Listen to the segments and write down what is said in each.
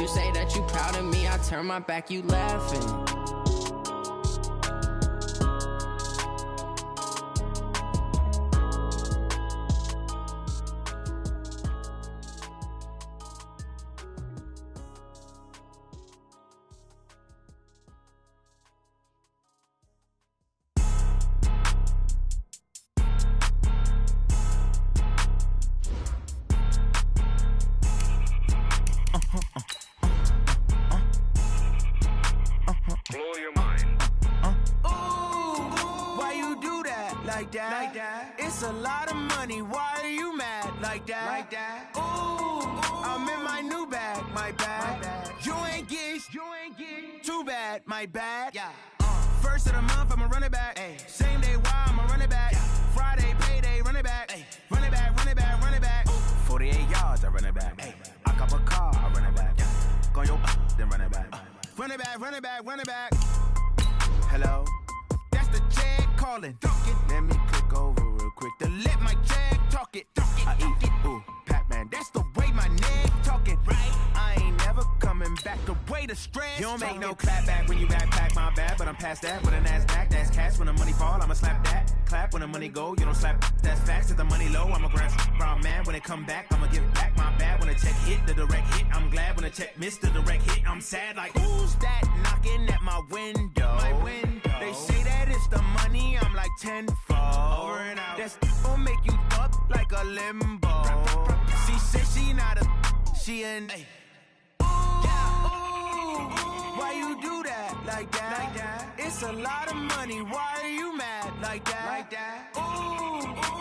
You say that you proud of me, I turn my back, you laughing. Blow your mind. Why you do that like that? It's a lot of money. Why are you mad like that? Ooh, I'm in my new bag, my bad. You ain't get too bad, my bad. Yeah. First of the month, I'ma run it back. Ay. Same day, why I'ma run it back. Friday, payday, run it back. Ay. Run it back, run it back, run it back. 48 yards, I run it back. Ay. I cop a car, I run it back. Go your then run it back. Run it back, run it back, run it back. Hello, that's the Jag calling. Let me click over real quick to let my Jag talk it. I eat it, ooh, Pac-Man. That's the way my neck talking. Right, I ain't never coming back. The way the stress. You don't make no clap back when you backpack, my bad. But I'm past that with a NASDAQ. That's cash when the money fall. I'ma slap that. Clap when the money go. You don't slap. That's facts. If the money low, I'ma grab brown man. When it come back, I'ma give back my bad. When the check hit, the direct hit. I'm glad when the check missed the direct hit. I'm sad like who's that knocking at my window? My window. They say that it's the money. I'm like tenfold. Over and out. That's gon' make you up like a limbo. She said she not a. She an. Why you do that like that? It's a lot of money. Why are you mad like that? Ooh,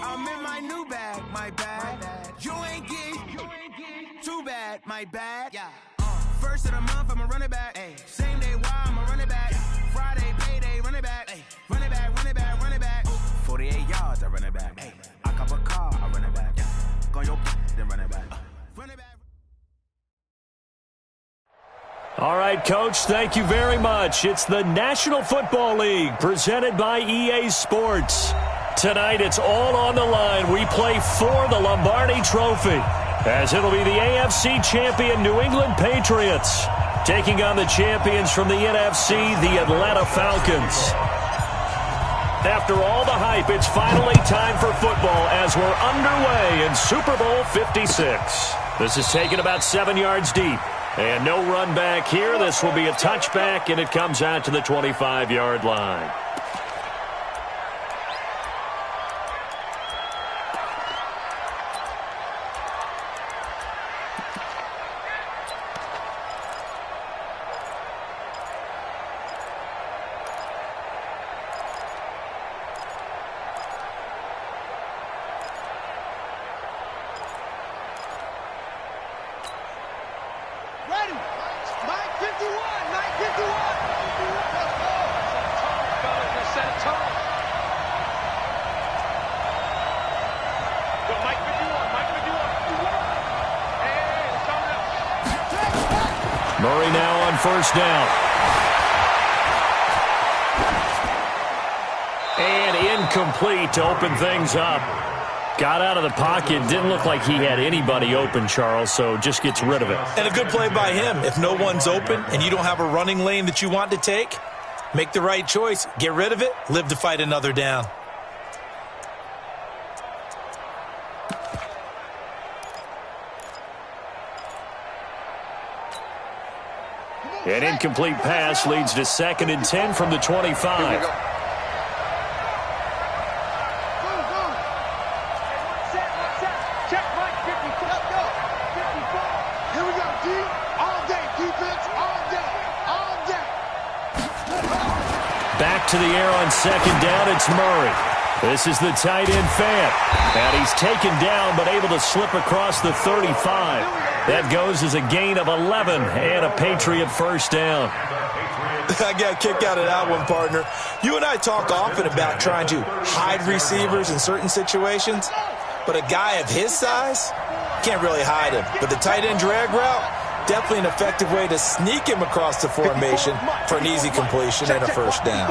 I'm in my new bag, my bad. You ain't get too bad, my bad. Yeah. First of the month, I'ma run it back. Ay. Same day, why I'ma run it back. Friday, payday, run it back. Ay. Run it back, run it back, run it back. 48 yards, I run it back. Ay. I cop a car, I run it back. Go your then run it back. Run it back. All right, Coach, thank you very much. It's the National Football League presented by EA Sports. Tonight, it's all on the line. We play for the Lombardi Trophy, as it'll be the AFC champion New England Patriots taking on the champions from the NFC, the Atlanta Falcons. After all the hype, it's finally time for football as we're underway in Super Bowl 56. This is taken about 7 yards deep. And no run back here. This will be a touchback, and it comes out to the 25-yard line. Murray now on first down. And incomplete to open things up. Got out of the pocket. Didn't look like he had anybody open, Charles, so just gets rid of it. And a good play by him. If no one's open and you don't have a running lane that you want to take, make the right choice. Get rid of it. Live to fight another down. An incomplete pass leads to 2nd and 10 from the 25. Back to the air on 2nd down, it's Murray. This is the tight end Fant. And he's taken down but able to slip across the 35. That goes as a gain of 11 and a Patriot first down. I got a kick out of that one, partner. You and I talk often about trying to hide receivers in certain situations, but a guy of his size can't really hide him. But the tight end drag route, definitely an effective way to sneak him across the formation for an easy completion and a first down.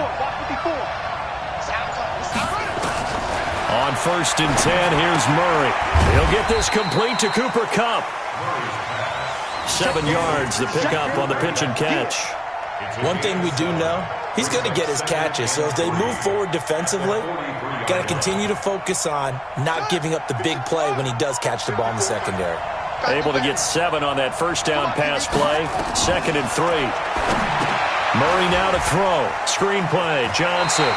On 1st and 10, here's Murray. He'll get this complete to Cooper Kupp. 7 yards, the pickup on the pitch and catch. One thing we do know, he's going to get his catches. So as they move forward defensively, got to continue to focus on not giving up the big play when he does catch the ball in the secondary. Able to get 7 on that first down pass play. 2nd and 3. Murray now to throw. Screen play, Johnson.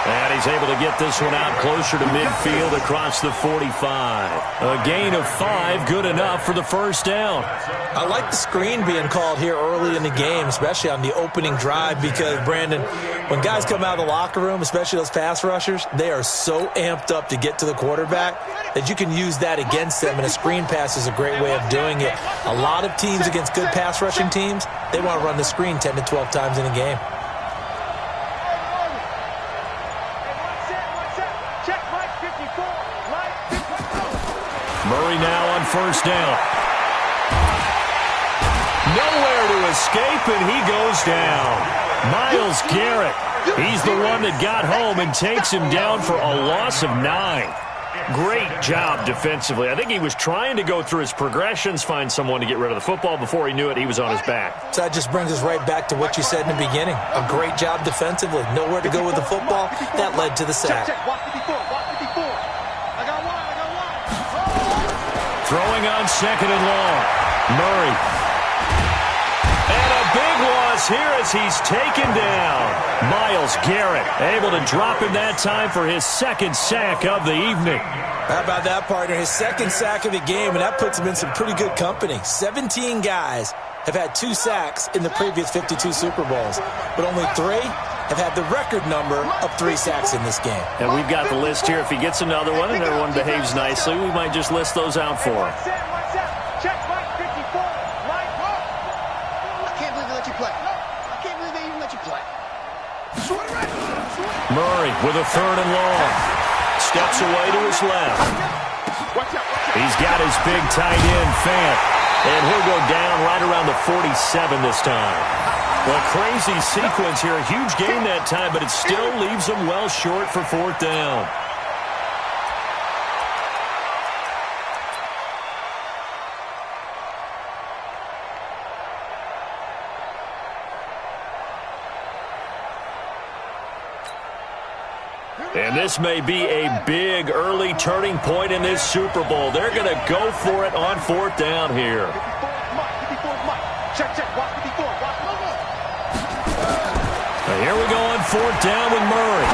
And he's able to get this one out closer to midfield across the 45. A gain of 5, good enough for the first down. I like the screen being called here early in the game, especially on the opening drive, because, Brandon, when guys come out of the locker room, especially those pass rushers, they are so amped up to get to the quarterback that you can use that against them, and a screen pass is a great way of doing it. A lot of teams against good pass rushing teams, they want to run the screen 10 to 12 times in a game. Murray now on first down. Nowhere to escape, and he goes down. Myles Garrett, he's the one that got home and takes him down for a loss of 9. Great job defensively. I think he was trying to go through his progressions, find someone to get rid of the football. Before he knew it, he was on his back. So that just brings us right back to what you said in the beginning. A great job defensively. Nowhere to go with the football. That led to the sack. Throwing on 2nd and long. Murray. And a big loss here as he's taken down. Myles Garrett able to drop him that time for his 2nd sack of the evening. How about that, partner? His 2nd sack of the game, and that puts him in some pretty good company. 17 guys have had 2 sacks in the previous 52 Super Bowls, but only 3 have had the record number of 3 sacks in this game. And we've got the list here. If he gets another one and everyone behaves nicely, we might just list those out for him. Murray with a 3rd and long. Steps away to his left. He's got his big tight end, Fant. And he'll go down right around the 47 this time. Well, crazy sequence here. A huge gain that time, but it still leaves him well short for 4th down. And this may be a big early turning point in this Super Bowl. They're going to go for it on 4th down here. And here we go on 4th down with Murray.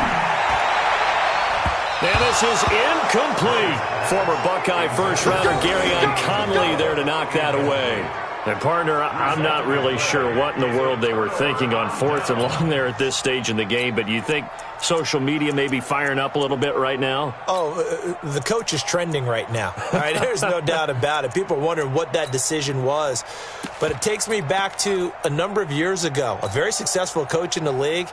And this is incomplete. Former Buckeye first-rounder Garyon Conley there to knock that away. And, partner, I'm not really sure what in the world they were thinking on 4th and long there at this stage in the game, but you think social media may be firing up a little bit right now? Oh, the coach is trending right now. All right, there's no doubt about it. People are wondering what that decision was. But it takes me back to a number of years ago. A very successful coach in the league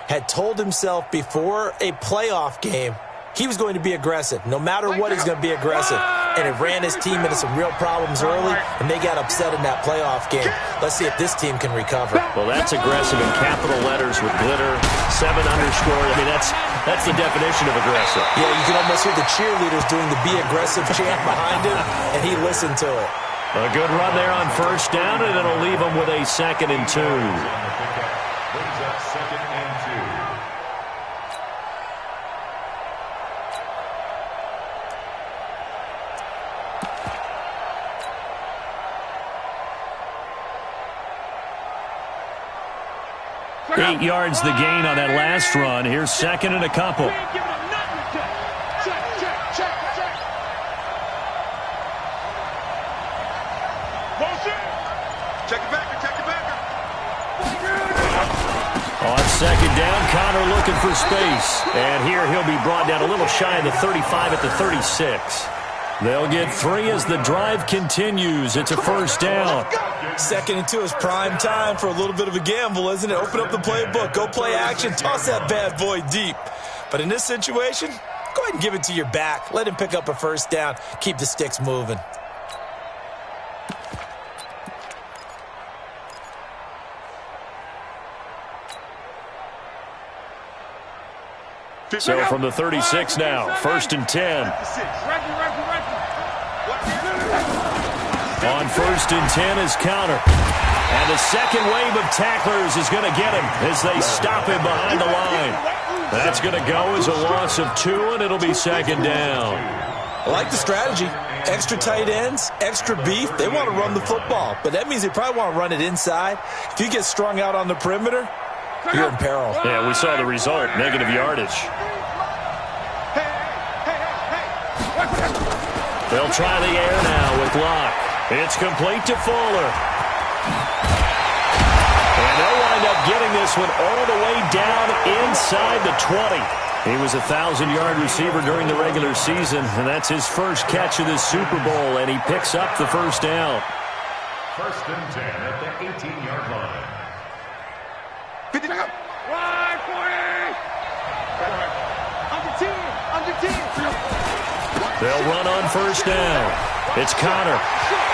had told himself before a playoff game he was going to be aggressive. No matter what, he's going to be aggressive. And it ran his team into some real problems early, and they got upset in that playoff game. Let's see if this team can recover. Well, that's aggressive in capital letters with glitter, 7 underscore. I mean, that's the definition of aggressive. Yeah, you can almost hear the cheerleaders doing the be aggressive chant behind him, and he listened to it. A good run there on first down, and it'll leave him with a 2nd and 2. Eight yards the gain on that last run. Here's 2nd and a couple. On 2nd down, Connor looking for space. And here he'll be brought down a little shy of the 35 at the 36. They'll get 3 as the drive continues. It's a first down. 2nd and 2 is prime time for a little bit of a gamble, isn't it? Open up the playbook, go play action, toss that bad boy deep. But in this situation, go ahead and give it to your back. Let him pick up a first down. Keep the sticks moving. So from the 36 now, 1st and 10. On 1st and 10 is counter. And the second wave of tacklers is going to get him as they stop him behind the line. That's going to go as a loss of 2, and it'll be 2nd down. I like the strategy. Extra tight ends, extra beef. They want to run the football, but that means they probably want to run it inside. If you get strung out on the perimeter, you're in peril. Yeah, we saw the result, negative yardage. They'll try the air now with Locke. It's complete to Fuller. And they'll wind up getting this one all the way down inside the 20. He was a 1,000-yard receiver during the regular season, and that's his first catch of this Super Bowl, and he picks up the first down. 1st and 10 at the 18-yard line. 50 back up. Ride for it. Under 10. Under 10. They'll run on 1st down. It's Connor.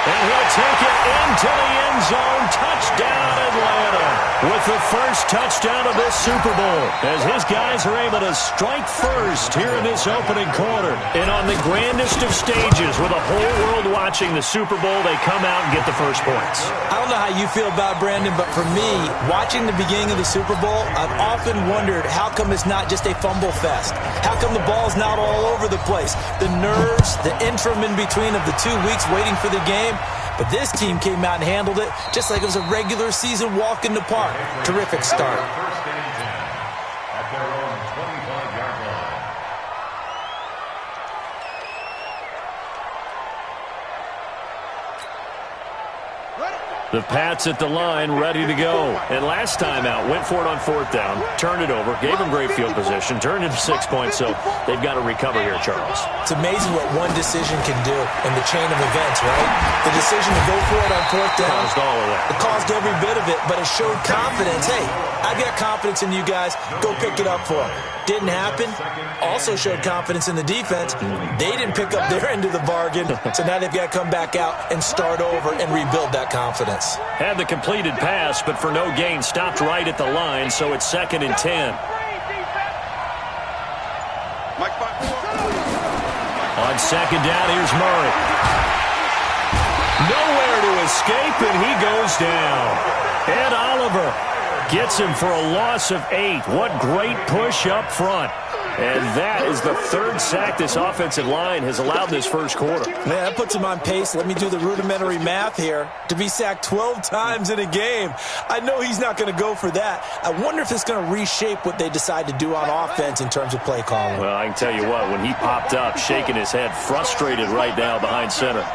And he'll take it into the end zone. Touchdown, Atlanta. With the first touchdown of this Super Bowl, as his guys are able to strike first here in this opening quarter. And on the grandest of stages, with the whole world watching the Super Bowl, they come out and get the first points. I don't know how you feel about it, Brandon, but for me, watching the beginning of the Super Bowl, I've often wondered how come it's not just a fumble fest? How come the ball's not all over the place? The nerves, the interim in between of the 2 weeks waiting for the game. But this team came out and handled it just like it was a regular season walk in the park. Terrific start. 1st and 10 at their own 25-yard line. The Pats at the line, ready to go. And last time out, went for it on 4th down, turned it over, gave them great field position, turned it to 6 points, so they've got to recover here, Charles. It's amazing what one decision can do in the chain of events, right? The decision to go for it on 4th down. Caused all of that. It caused every bit of it, but it showed confidence. Hey, I got confidence in you guys. Go pick it up for them. Didn't happen. Also showed confidence in the defense. They didn't pick up their end of the bargain, so now they've got to come back out and start over and rebuild that confidence. Had the completed pass, but for no gain, stopped right at the line, so it's 2nd and 10. On 2nd down, here's Murray. Nowhere to escape, and he goes down. Ed Oliver gets him for a loss of 8. What great push up front. And that is the 3rd sack this offensive line has allowed this first quarter. Man, that puts him on pace. Let me do the rudimentary math here. To be sacked 12 times in a game, I know he's not going to go for that. I wonder if it's going to reshape what they decide to do on offense in terms of play calling. Well, I can tell you what, when he popped up, shaking his head, frustrated right now behind center.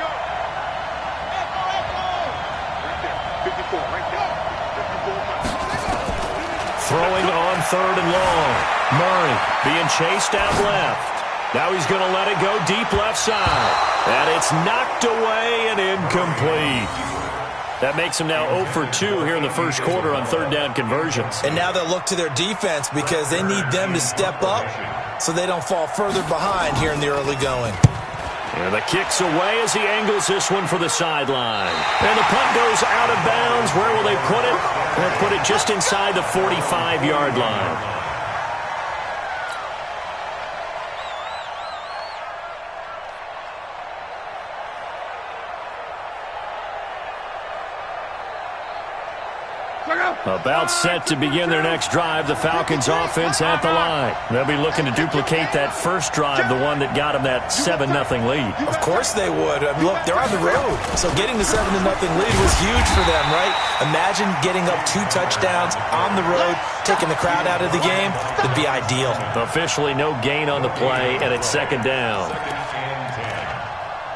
Throwing on 3rd and long. Murray being chased out left. Now he's going to let it go deep left side. And it's knocked away and incomplete. That makes him now 0 for 2 here in the first quarter on 3rd down conversions. And now they'll look to their defense because they need them to step up so they don't fall further behind here in the early going. And the kick's away as he angles this one for the sideline. And the punt goes out of bounds. Where will they put it? They'll put it just inside the 45-yard line. About set to begin their next drive, the Falcons offense at the line. They'll be looking to duplicate that first drive, the one that got them that 7-0 lead. Of course they would. Look, they're on the road, so getting the 7-0 lead was huge for them, right? Imagine getting up 2 touchdowns on the road, taking the crowd out of the game. That'd be ideal. Officially no gain on the play, and it's 2nd down.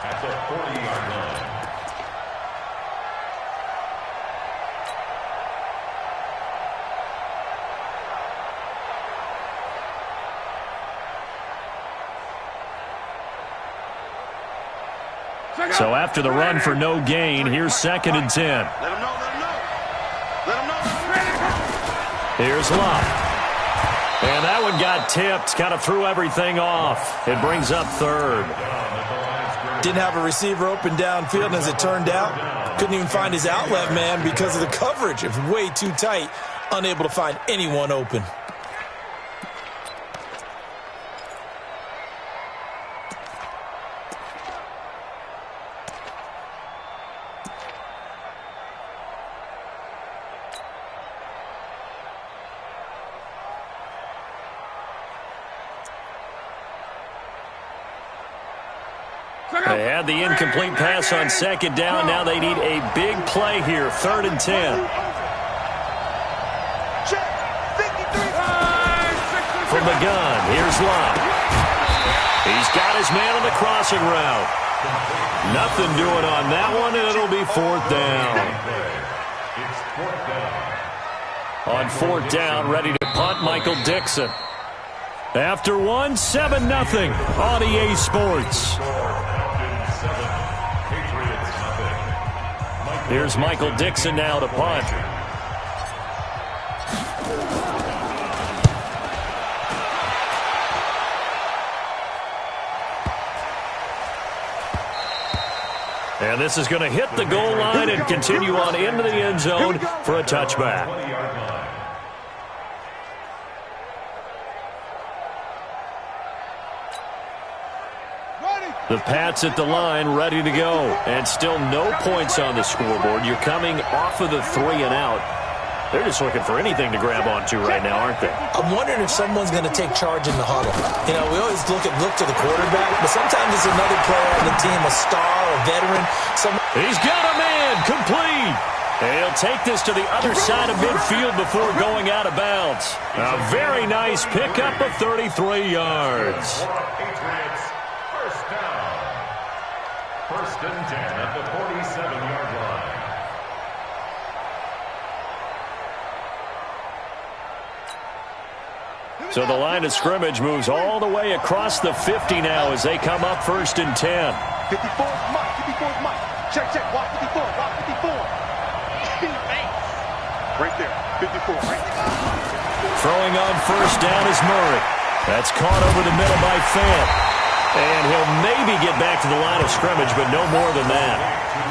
At the 40-yard line. So after the run for no gain, here's 2nd and 10. Let him know, let him know. Let him know. Here's Locke. And that one got tipped, kind of threw everything off. It brings up 3rd. Didn't have a receiver open downfield, and as it turned out, couldn't even find his outlet man because of the coverage. It was way too tight, unable to find anyone open. They had the incomplete pass on second down. Now they need a big play here, 3rd and 10. From the gun, here's Lott. He's got his man on the crossing route. Nothing doing on that one, and it'll be 4th down. On 4th down, ready to punt, Michael Dixon. After one, 7-0 on EA Sports. Here's Michael Dixon now to punt. And this is going to hit the goal line and continue on into the end zone for a touchback. The Pats at the line, ready to go. And still no points on the scoreboard. You're coming off of the 3 and out. They're just looking for anything to grab onto right now, aren't they? I'm wondering if someone's going to take charge in the huddle. You know, we always look to the quarterback, but sometimes it's another player on the team, a star, a veteran. He's got a man, complete. And he'll take this to the other side of midfield before going out of bounds. A very nice pickup of 33 yards. First down. 1st and 10 at the 47-yard line. So the line of scrimmage moves all the way across the 50 now as they come up 1st and 10. 54, Mike. 54, Mike. Check. Walk 54. Walk 54. Right there. 54. Right there. Throwing on 1st down is Murray. That's caught over the middle by Fant. And he'll maybe get back to the line of scrimmage, but no more than that.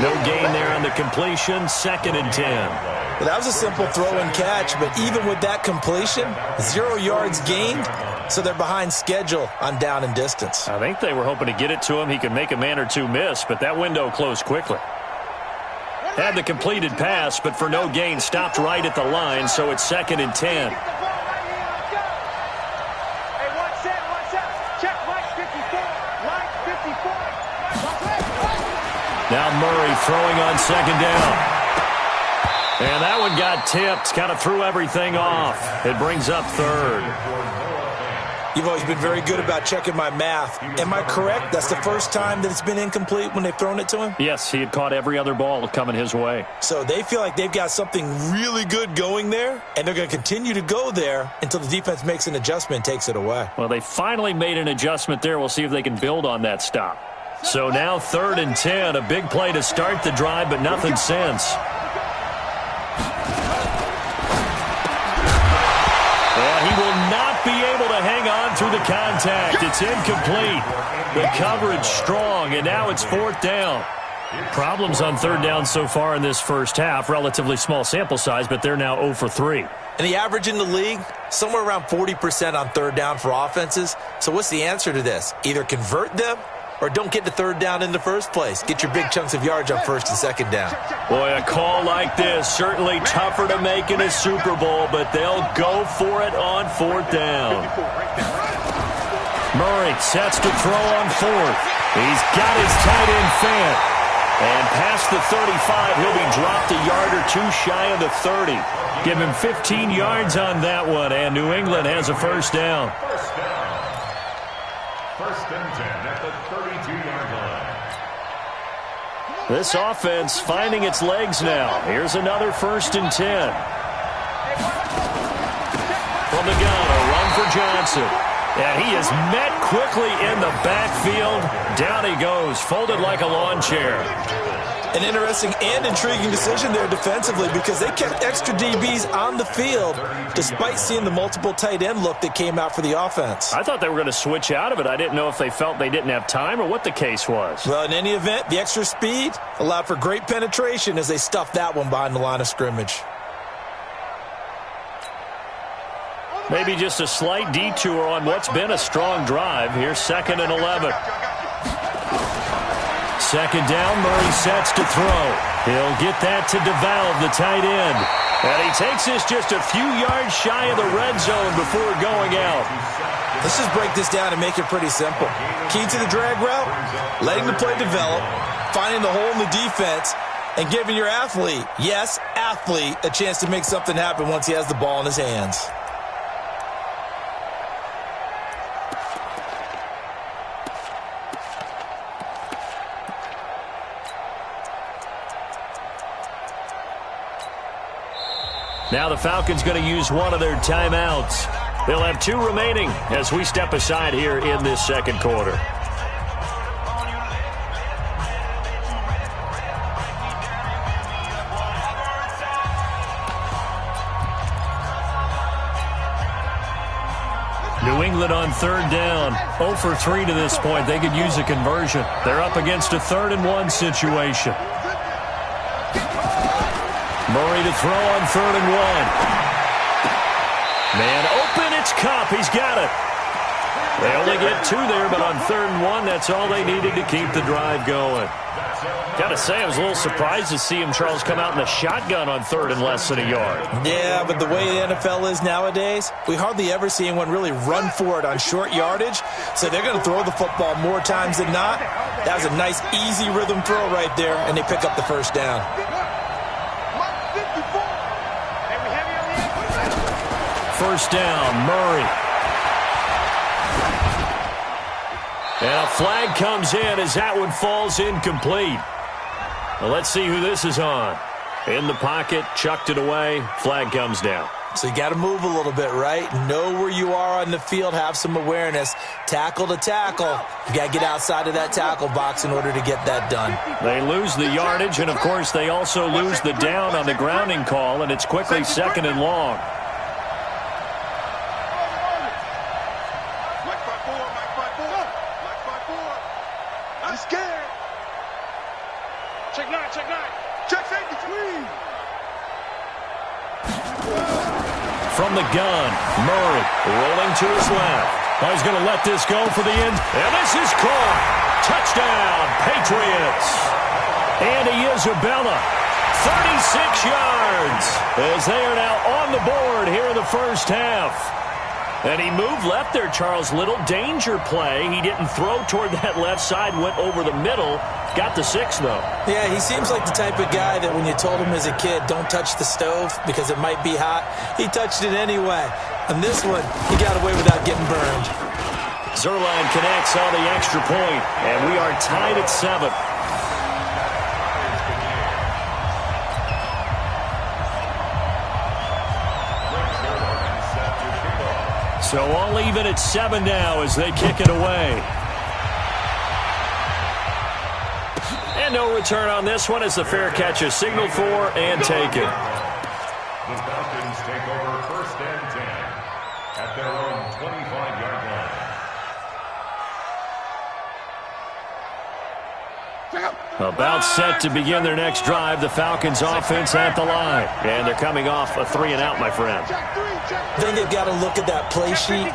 No gain there on the completion, 2nd and 10. Well, that was a simple throw and catch, but even with that completion, 0 yards gained, so they're behind schedule on down and distance. I think they were hoping to get it to him. He could make a man or two miss, but that window closed quickly. Had the completed pass, but for no gain, stopped right at the line, so it's 2nd and 10. Now Murray throwing on 2nd down. And that one got tipped, kind of threw everything off. It brings up 3rd. You've always been very good about checking my math. Am I correct? That's the first time that it's been incomplete when they've thrown it to him? Yes, he had caught every other ball coming his way. So they feel like they've got something really good going there, and they're going to continue to go there until the defense makes an adjustment and takes it away. Well, they finally made an adjustment there. We'll see if they can build on that stop. So now 3rd and 10, a big play to start the drive, but nothing since. Well, he will not be able to hang on through the contact. It's incomplete. The coverage strong, and now it's 4th down. Problems on 3rd down so far in this first half. Relatively small sample size, but they're now 0 for 3. And the average in the league, somewhere around 40% on 3rd down for offenses. So what's the answer to this? Either convert them or don't get to 3rd down in the first place. Get your big chunks of yards on 1st and 2nd down. Boy, a call like this, certainly tougher to make in a Super Bowl, but they'll go for it on 4th down. Murray sets to throw on 4th. He's got his tight end Fant. And past the 35, he'll be dropped a yard or two shy of the 30. Give him 15 yards on that one, and New England has a 1st down. 1st and 10 at the 32-yard line. This offense finding its legs now. Here's another 1st and 10. From the gun, a run for Johnson. And he is met quickly in the backfield. Down he goes, folded like a lawn chair. An interesting and intriguing decision there defensively because they kept extra DBs on the field despite seeing the multiple tight end look that came out for the offense. I thought they were going to switch out of it. I didn't know if they felt they didn't have time or what the case was. Well, in any event, the extra speed allowed for great penetration as they stuffed that one behind the line of scrimmage. Maybe just a slight detour on what's been a strong drive. Here's 2nd and 11. second down, Murray sets to throw. He'll get that to DeValve, the tight end. And he takes this just a few yards shy of the red zone before going out. Let's just break this down and make it pretty simple. Key to the drag route, letting the play develop, finding the hole in the defense, and giving your athlete, yes, athlete, a chance to make something happen once he has the ball in his hands. Now the Falcons going to use one of their timeouts. They'll have 2 remaining as we step aside here in this second quarter. New England on third down. 0 for 3 to this point. They could use a conversion. They're up against a 3rd-and-1 situation. Murray to throw on 3rd-and-1. Man open, it's Kupp. He's got it. They only get 2 there, but on 3rd-and-1, that's all they needed to keep the drive going. Gotta say, I was a little surprised to see him, Charles, come out in the shotgun on 3rd and less than a yard. Yeah, but the way the NFL is nowadays, we hardly ever see anyone really run for it on short yardage, so they're going to throw the football more times than not. That was a nice, easy rhythm throw right there, and they pick up the first down. First down, Murray. And a flag comes in as that one falls incomplete. Well, let's see who this is on. In the pocket, chucked it away, flag comes down. So you got to move a little bit, right? Know where you are on the field, have some awareness. Tackle to tackle. You got to get outside of that tackle box in order to get that done. They lose the yardage, and, of course, they also lose the down on the grounding call, and it's quickly 2nd and long. I'm scared. Check 9, check 9. Check safety, please. From the gun, Murray rolling to his left. He's going to let this go for the end. And this is caught. Touchdown, Patriots. Andy Isabella, 36 yards, as they are now on the board here in the first half. And he moved left there, Charles. Little danger play. He didn't throw toward that left side, went over the middle. Got the 6, though. Yeah, he seems like the type of guy that when you told him as a kid, don't touch the stove because it might be hot, he touched it anyway. On this one, he got away without getting burned. Zerline connects on the extra point, and we are tied at 7. So all even at 7 now as they kick it away. And no return on this one as the fair catch is signaled for and taken. The Falcons take over 1st and 10 at their own 25-yard line. About set to begin their next drive. The Falcons offense at the line. And they're coming off a 3-and-out, my friend. I think they've got to look at that play sheet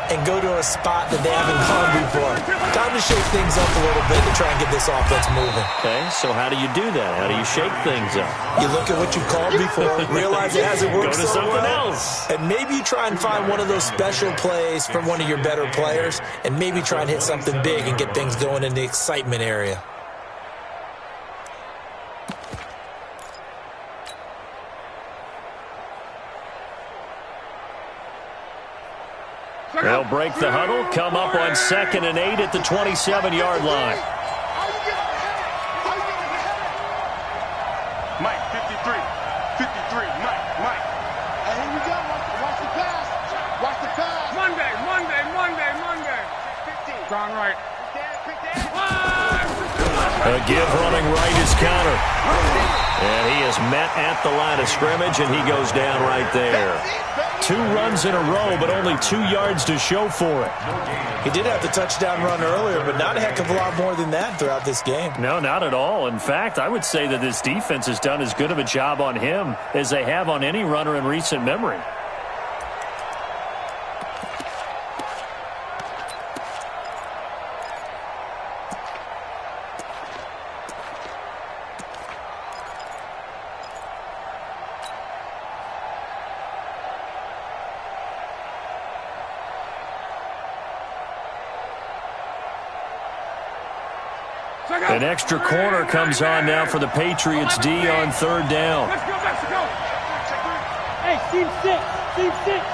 and go to a spot that they haven't gone before. Time to shake things up a little bit to try and get this offense moving. Okay, so how do you do that? How do you shake things up? You look at what you've called before, realize it hasn't worked Go to so something well, else. and maybe you try and find one of those special plays from one of your better players, and maybe try and hit something big and get things going in the excitement area. They'll break the huddle, come up on 2nd and 8 at the 27-yard line. Mike, 53. 53. Mike. Hey, here we go. Watch the pass. Watch the pass. Monday. 15. Gone right. A give running right is counter. And he is met at the line of scrimmage, and he goes down right there. 2 runs in a row, but only 2 yards to show for it. He did have the touchdown run earlier, but not a heck of a lot more than that throughout this game. No, not at all. In fact, I would say that this defense has done as good of a job on him as they have on any runner in recent memory. An extra corner comes on now for the Patriots D on third down. Let's go, Mexico. Hey, team 6. Team 6.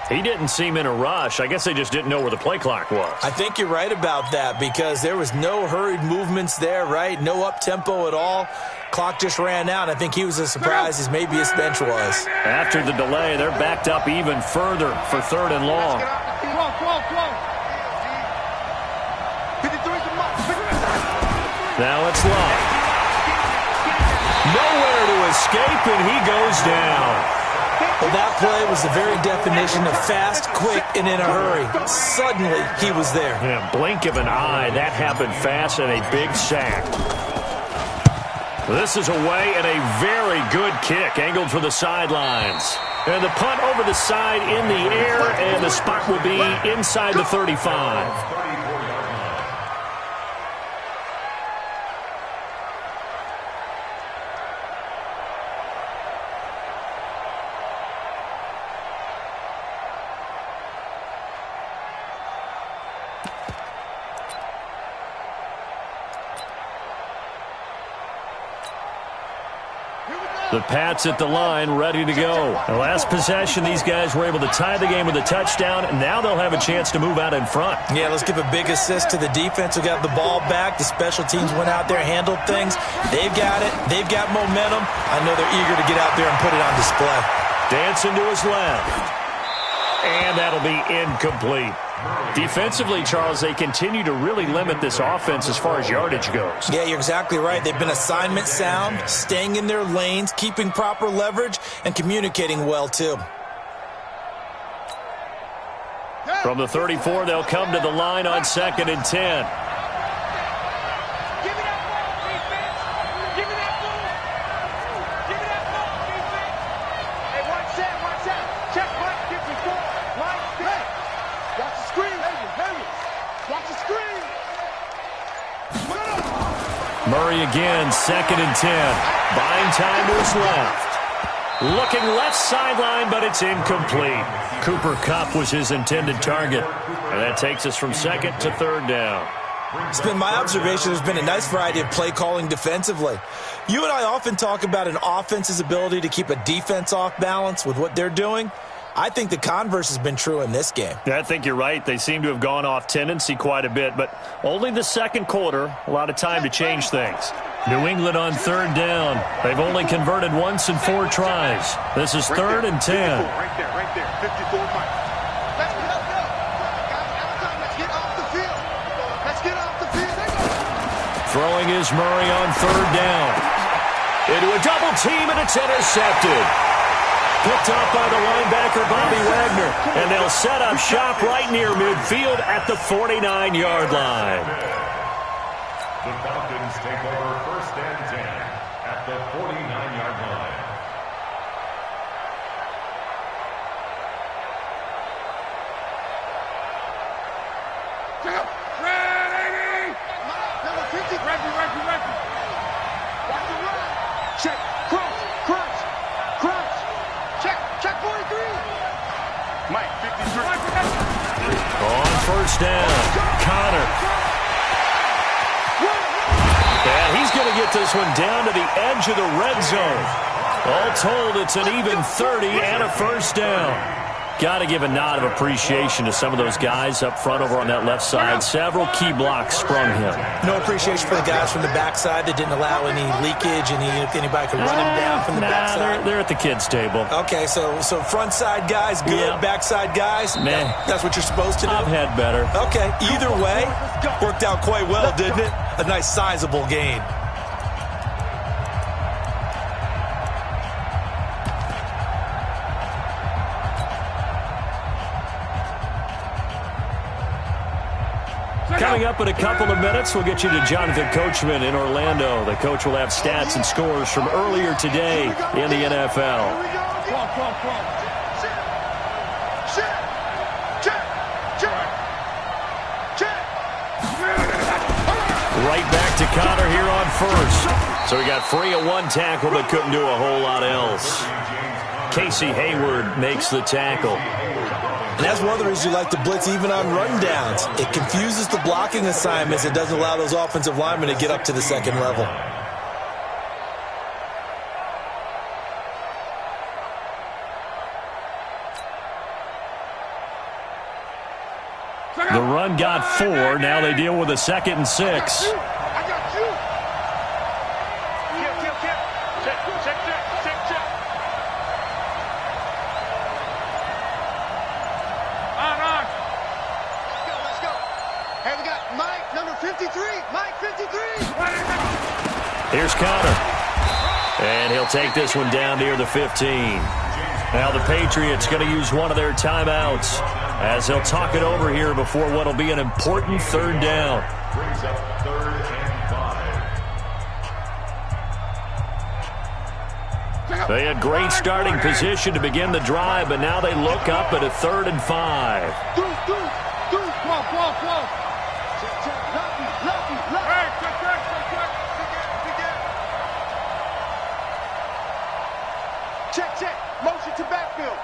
He didn't seem in a rush. I guess they just didn't know where the play clock was. I think you're right about that because there was no hurried movements there, right? No up-tempo at all. Clock just ran out. I think he was as surprised as maybe his bench was. After the delay, they're backed up even further for third and long. Now it's Love. Nowhere to escape, and he goes down. Well, that play was the very definition of fast, quick, and in a hurry. Suddenly, he was there. Yeah, blink of an eye. That happened fast and a big sack. This is away and a very good kick, angled for the sidelines. And the punt over the side in the air, and the spot will be inside the 35. The Pats at the line, ready to go. The last possession, these guys were able to tie the game with a touchdown, and now they'll have a chance to move out in front. Yeah, let's give a big assist to the defense who got the ball back. The special teams went out there, handled things. They've got it. They've got momentum. I know they're eager to get out there and put it on display. Dancing to his left. And that'll be incomplete. Defensively, Charles, they continue to really limit this offense as far as yardage goes. Yeah, you're exactly right. They've been assignment sound, staying in their lanes, keeping proper leverage, and communicating well, too. From the 34, they'll come to the line on 2nd and 10. Murray again, 2nd and 10. Buying time to his left. Looking left sideline, but it's incomplete. Cooper Kupp was his intended target. And that takes us from 2nd to 3rd down. It's been my observation there's been a nice variety of play calling defensively. You and I often talk about an offense's ability to keep a defense off balance with what they're doing. I think the converse has been true in this game. Yeah, I think you're right. They seem to have gone off tendency quite a bit, but only the second quarter, a lot of time to change things. New England on 3rd down. They've only converted once in 4 tries. This is 3rd and 10. Right there. 54, Mike. Let's go. Let's get off the field. Let's get off the field. Throwing is Murray on 3rd down. Into a double team, and it's intercepted. Picked up by the linebacker, Bobby Wagner. And they'll set up shop right near midfield at the 49-yard line. The Falcons take over 1st and 10 at the 49-yard line. Ready! Number 50. Ready. Watch the run. Check. Crunch. Check 43. Mike, 53. On 1st down, Connor. And he's going to get this one down to the edge of the red zone. All told, it's an even 30 and a 1st down. Got to give a nod of appreciation to some of those guys up front over on that left side. Several key blocks sprung him. No appreciation for the guys from the backside that didn't allow any leakage, if anybody could run him down from the backside. They're at the kids' table. Okay, so front side guys good, Yeah. backside guys, Man. that's what you're supposed to do? I've had better. Okay, either way, worked out quite well, didn't it? A nice sizable gain. Coming up in a couple of minutes, we'll get you to Jonathan Coachman in Orlando. The coach will have stats and scores from earlier today in the NFL. Right back to Connor here on 1st. So we got free of 1 tackle, but couldn't do a whole lot else. Casey Hayward makes the tackle. And that's one of the reasons you like to blitz even on rundowns. It confuses the blocking assignments. It doesn't allow those offensive linemen to get up to the second level. The run got 4. Now they deal with a 2nd and 6. I got you. Check. On. Let's go. Hey, we got Mike, number 53. Mike, 53. Here's Connor. And he'll take this one down near the 15. Now the Patriots going to use one of their timeouts as they'll talk it over here before what will be an important 3rd down. Brings up 3rd and 5. They had great starting position to begin the drive, but now they look up at a 3rd and 5. Come on. Check. Motion to the backfield.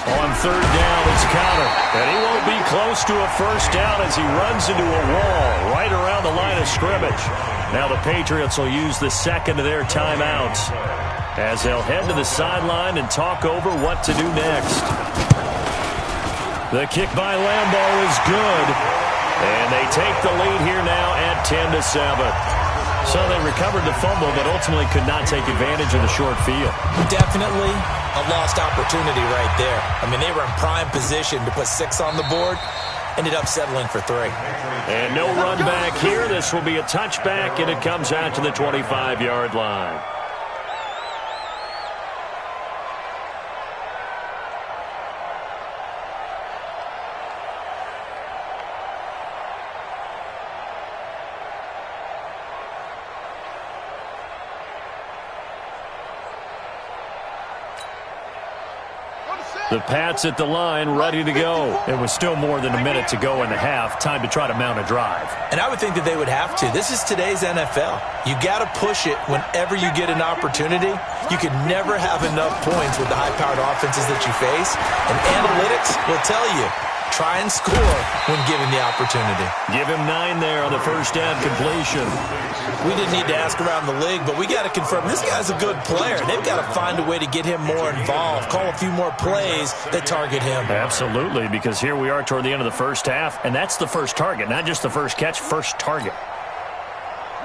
On 3rd down, it's Connor. And he won't be close to a 1st down as he runs into a wall right around the line of scrimmage. Now the Patriots will use the 2nd of their timeouts as they'll head to the sideline and talk over what to do next. The kick by Lambeau is good. And they take the lead here now at 10-7. So they recovered the fumble, but ultimately could not take advantage of the short field. Definitely a lost opportunity right there. I mean, they were in prime position to put 6 on the board. Ended up settling for 3. And no run back here. This will be a touchback, and it comes out to the 25-yard line. The Pats at the line, ready to go. It was still more than a minute to go in the half. Time to try to mount a drive. And I would think that they would have to. This is today's NFL. You got to push it whenever you get an opportunity. You can never have enough points with the high-powered offenses that you face. And analytics will tell you, try and score when given the opportunity. Give him 9 there on the 1st down completion. We didn't need to ask around the league, but we got to confirm this guy's a good player. They've got to find a way to get him more involved, call a few more plays that target him. Absolutely, because here we are toward the end of the 1st half, and that's the first target, not just the first catch, first target.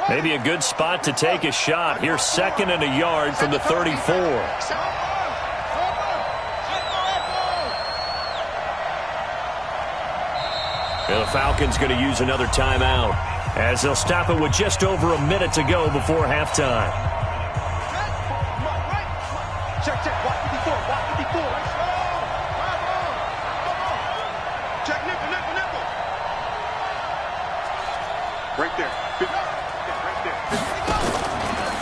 Maybe a good spot to take a shot. Here's 2nd and a yard from the 34. And the Falcons going to use another timeout as they'll stop it with just over a minute to go before halftime. Check. Watch 54. Check nickel. Right there.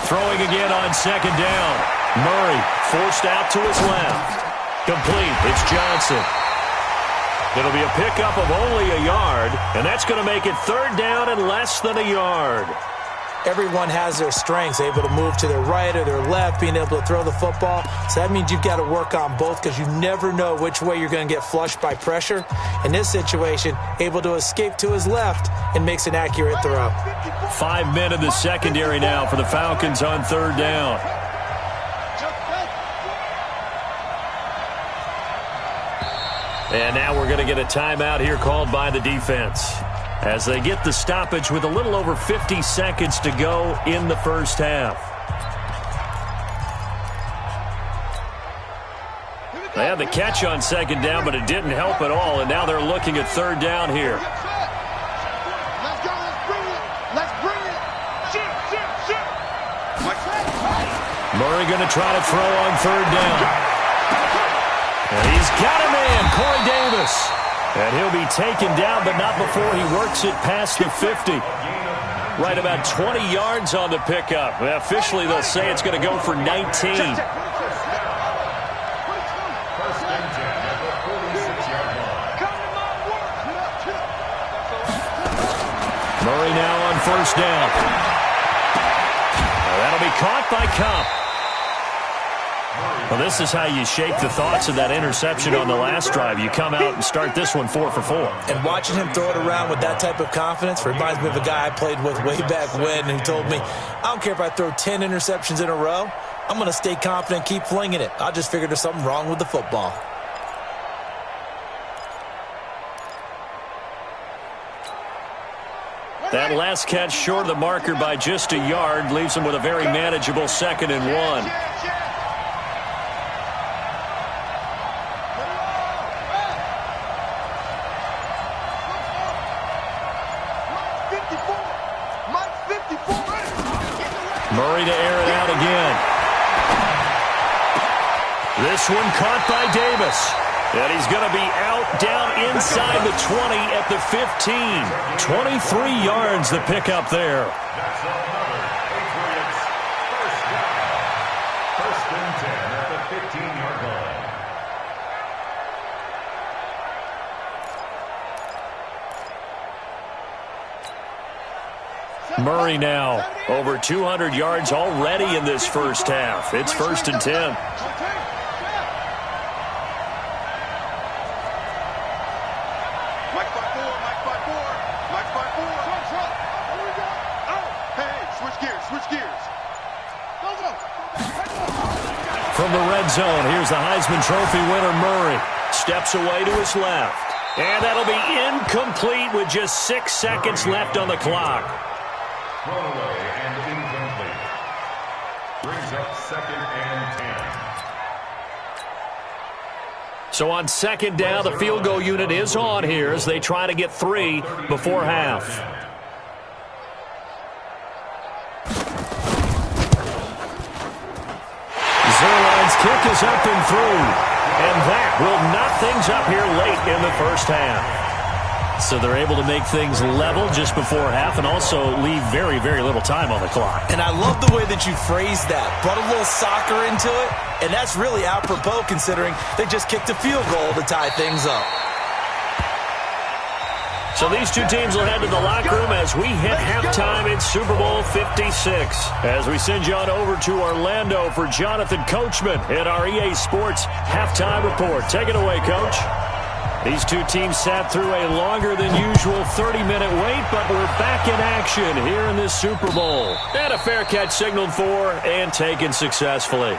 Throwing again on 2nd down. Murray forced out to his left. Complete. It's Johnson. It'll be a pickup of only a yard, and that's going to make it 3rd down and less than a yard. Everyone has their strengths, able to move to their right or their left, being able to throw the football. So that means you've got to work on both because you never know which way you're going to get flushed by pressure. In this situation, able to escape to his left and makes an accurate throw. 5 men in the secondary now for the Falcons on 3rd down. And now we're going to get a timeout here called by the defense as they get the stoppage with a little over 50 seconds to go in the 1st half. They had the catch on 2nd down, but it didn't help at all, and now they're looking at 3rd down here. Let's go. Let's bring it. Shit. Murray going to try to throw on 3rd down. And he's got a man, Corey Davis. And he'll be taken down, but not before he works it past the 50. Right about 20 yards on the pickup. Well, officially, they'll say it's going to go for 19. First and 10 at the 46-yard line. Murray now on 1st down. That'll be caught by Cup. Well, this is how you shake the thoughts of that interception on the last drive. You come out and start this one 4 for 4. And watching him throw it around with that type of confidence reminds me of a guy I played with way back when who told me, I don't care if I throw 10 interceptions in a row, I'm going to stay confident and keep flinging it. I just figured there's something wrong with the football. That last catch short of the marker by just a yard leaves him with a very manageable 2nd and 1. Murray to air it out again. This one caught by Davis. And he's going to be out down inside the 20 at the 15. 23 yards the pickup there. That's another Patriots first down. 1st and 10 at the 15-yard line. Murray now over 200 yards already in this first half. It's 1st and 10. From the red zone, here's the Heisman Trophy winner, Murray. Steps away to his left. And that'll be incomplete with just 6 seconds left on the clock. Thrown away and incomplete. Brings up 2nd and 10. So on 2nd down, the field goal unit is on here as they try to get 3 before half. Zerline's kick is up and through. And that will knock things up here late in the first half. So they're able to make things level just before half and also leave very, very little time on the clock. And I love the way that you phrased that. Brought a little soccer into it, and that's really apropos considering they just kicked a field goal to tie things up. So these two teams will head to the locker room as we hit halftime in Super Bowl 56. As we send you on over to Orlando for Jonathan Coachman in our EA Sports Halftime Report. Take it away, Coach. These two teams sat through a longer than usual 30-minute wait, but we're back in action here in this Super Bowl. And a fair catch signaled for and taken successfully.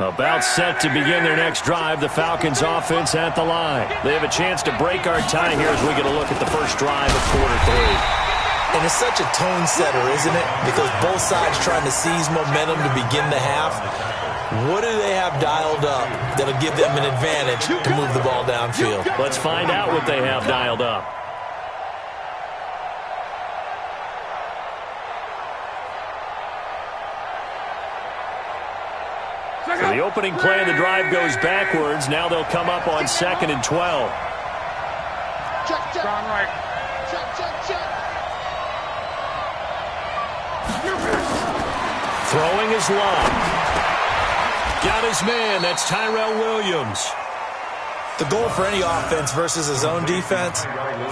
About set to begin their next drive, the Falcons offense at the line. They have a chance to break our tie here as we get a look at the first drive of quarter 3. And it's such a tone setter, isn't it? Because both sides trying to seize momentum to begin the half. What do they have dialed up that'll give them an advantage to move the ball downfield? Let's find out what they have dialed up. So the opening play of the drive goes backwards. Now they'll come up on 2nd and 12. Check, check. Strong right. Check, check, check. Throwing his lob. Got his man. That's Tyrell Williams. The goal for any offense versus his own defense,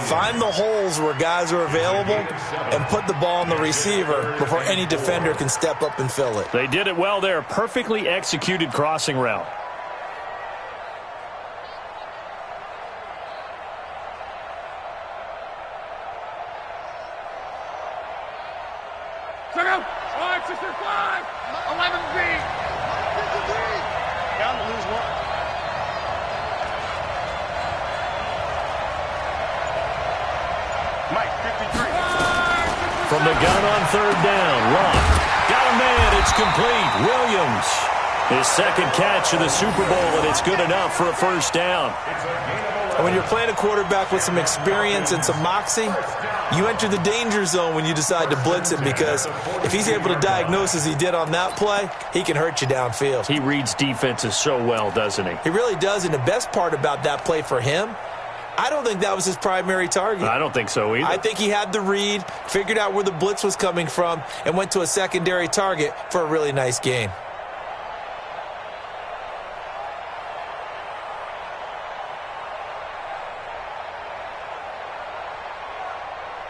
find the holes where guys are available and put the ball on the receiver before any defender can step up and fill it. They did it well there. Perfectly executed crossing route. Check out. 5, 6, 5. 11B. Down to lose 1. Mike, 53. From the gun on 3rd down, Love. Got a man, it's complete. Williams. His second catch of the Super Bowl, and it's good enough for a first down. And when you're playing a quarterback with some experience and some moxie, you enter the danger zone when you decide to blitz him, because if he's able to diagnose as he did on that play, he can hurt you downfield. He reads defenses so well, doesn't he? He really does, and the best part about that play for him, I don't think that was his primary target. I don't think so either. I think he had the read, figured out where the blitz was coming from, and went to a secondary target for a really nice gain.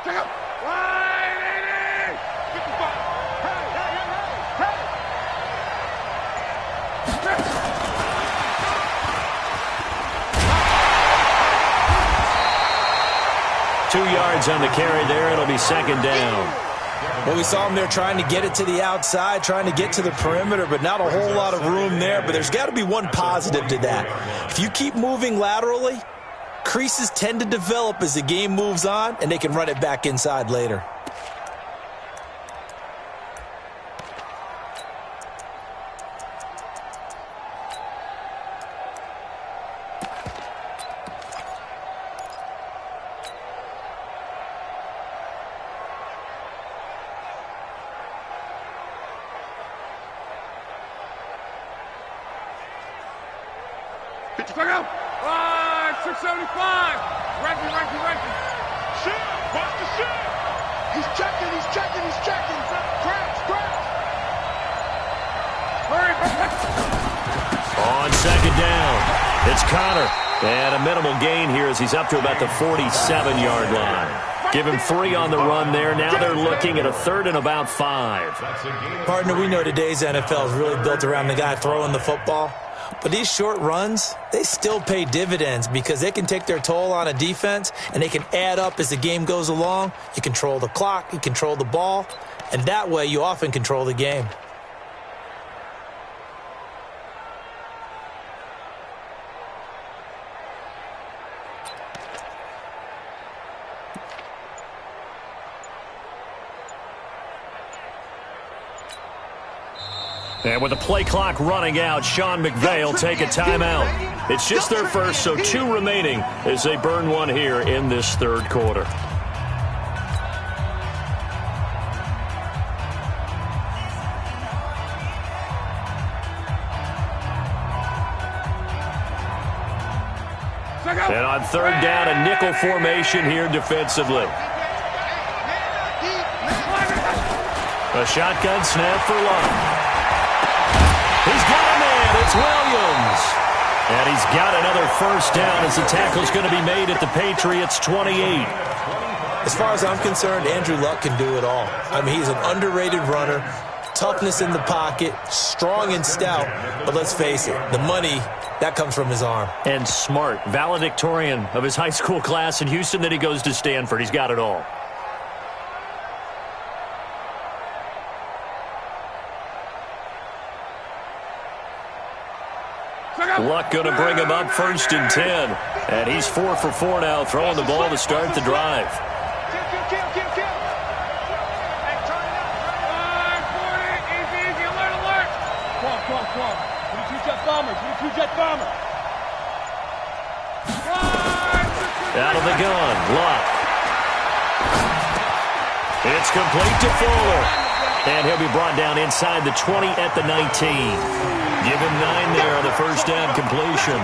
Check out. Wide 80. 55. Hey, hey, hey, hey. 2 yards on the carry there. It'll be second down. Well, we saw him there trying to get it to the outside, trying to get to the perimeter, but not a whole lot of room there. But there's got to be one positive to that. If you keep moving laterally, creases tend to develop as the game moves on, and they can run it back inside later. Check out. 675. Ranky. Shit. Watch the shit. He's checking. Crash. Hurry. On second down, it's Connor. And a minimal gain here as he's up to about the 47-yard line. Give him 3 on the run there. Now they're looking at a third and about 5. Partner, we know today's NFL is really built around the guy throwing the football. But these short runs, they still pay dividends because they can take their toll on a defense, and they can add up as the game goes along. You control the clock, you control the ball, and that way you often control the game. And with the play clock running out, Sean McVay will take a timeout. It's just their first, so 2 remaining as they burn one here in this third quarter. And on third down, a nickel formation here defensively. A shotgun snap for Love. He's got a man. It's Williams. And he's got another first down as the tackle's going to be made at the Patriots' 28. As far as I'm concerned, Andrew Luck can do it all. I mean, he's an underrated runner, toughness in the pocket, strong and stout. But let's face it, the money, that comes from his arm. And smart, valedictorian of his high school class in Houston, then he goes to Stanford. He's got it all. Luck going to bring him up first and 10. And he's 4 for 4 now, throwing the ball to start the drive. Out of the gun, Luck. It's complete to Fuller. And he'll be brought down inside the 20 at the 19. Give him 9 there on the first down completion.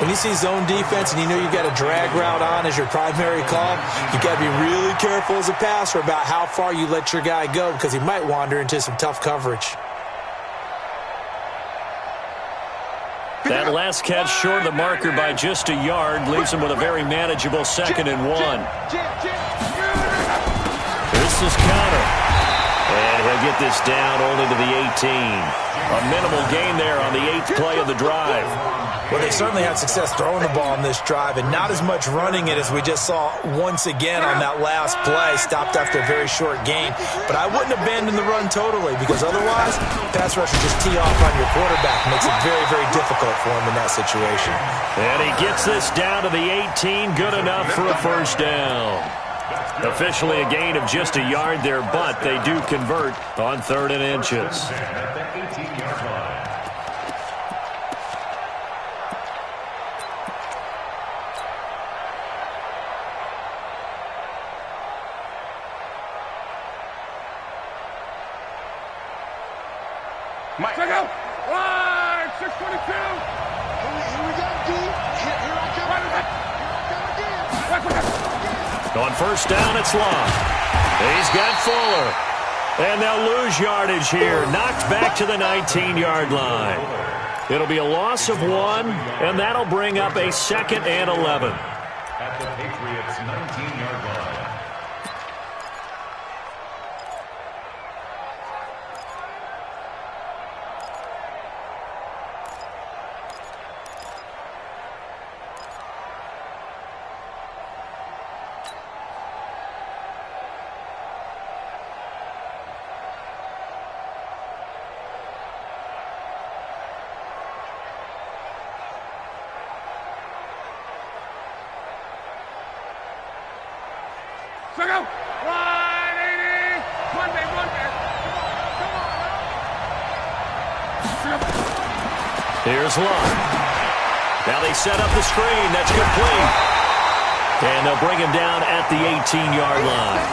When you see zone defense and you know you've got a drag route on as your primary call, you've got to be really careful as a passer about how far you let your guy go because he might wander into some tough coverage. That last catch short of the marker by just a yard leaves him with a very manageable 2nd and 1. This is Connor. And he'll get this down only to the 18. A minimal gain there on the 8th play of the drive. Well, they certainly had success throwing the ball on this drive, and not as much running it as we just saw once again on that last play. Stopped after a very short gain. But I wouldn't abandon the run totally, because otherwise, pass rush would just tee off on your quarterback. Makes it very, very difficult for him in that situation. And he gets this down to the 18. Good enough for a first down. Officially a gain of just a yard there, but they do convert on 3rd and inches. Mike. Check out. Line 622. Here we go, D. Here I come. Here I come again. On first down, it's Long. He's got Fuller. And they'll lose yardage here. Knocked back to the 19-yard line. It'll be a loss of 1, and that'll bring up a 2nd and 11. At the Patriots' 19-yard line. Check out. Line 80. Monday. Come on. Here's Long. Now they set up the screen. That's complete. And they'll bring him down at the 18-yard line.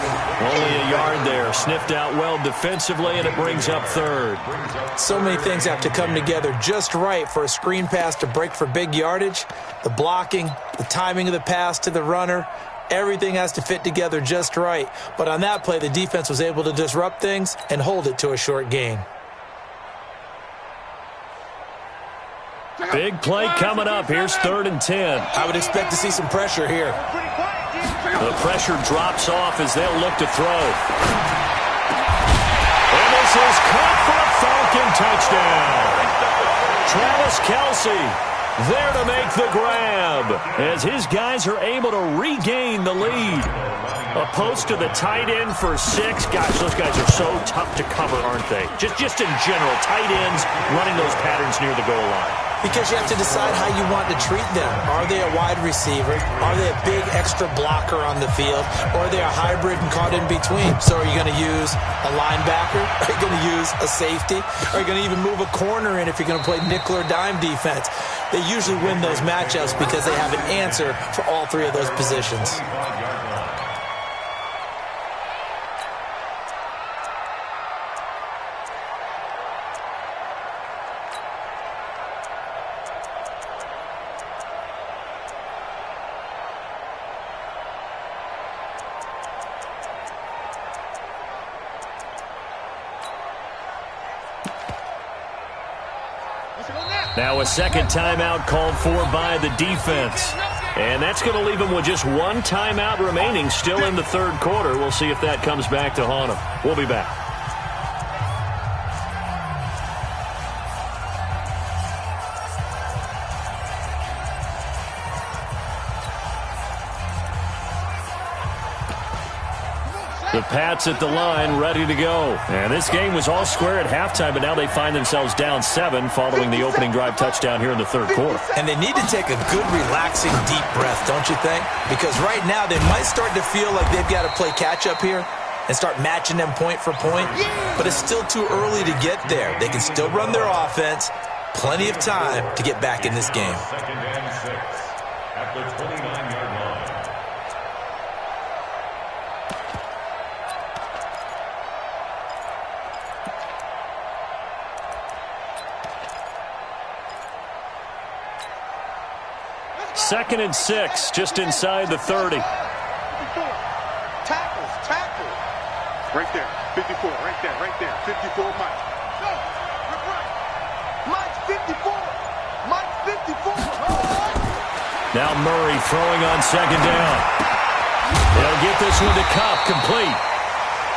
Only a yard there. Sniffed out well defensively, and it brings up 3rd. So many things have to come together just right for a screen pass to break for big yardage. The blocking, the timing of the pass to the runner, everything has to fit together just right. But on that play, the defense was able to disrupt things and hold it to a short gain. Big play coming up. Here's 3rd and 10. I would expect to see some pressure here. The pressure drops off as they'll look to throw. And this is caught for a Falcon touchdown. Travis Kelce there to make the grab as his guys are able to regain the lead. A post to the tight end for 6. Gosh, those guys are so tough to cover, aren't they? Just in general, tight ends running those patterns near the goal line. Because you have to decide how you want to treat them. Are they a wide receiver? Are they a big extra blocker on the field? Or are they a hybrid and caught in between? So are you going to use a linebacker? Are you going to use a safety? Are you going to even move a corner in if you're going to play nickel or dime defense? They usually win those matchups because they have an answer for all 3 of those positions. Now a 2nd timeout called for by the defense. And that's going to leave them with just 1 timeout remaining still in the 3rd quarter. We'll see if that comes back to haunt them. We'll be back. The Pats at the line, ready to go. And this game was all square at halftime, but now they find themselves down 7 following the opening drive touchdown here in the 3rd quarter. And they need to take a good, relaxing, deep breath, don't you think? Because right now they might start to feel like they've got to play catch-up here and start matching them point for point. But it's still too early to get there. They can still run their offense. Plenty of time to get back in this game. 2nd and 6 at the 29-yard line. Second and 6, just inside the 30. Tackles. Right there, 54, right there. 54, Mike. No, right. Mike, 54. Now Murray throwing on 2nd down. They'll get this one to Cup, complete.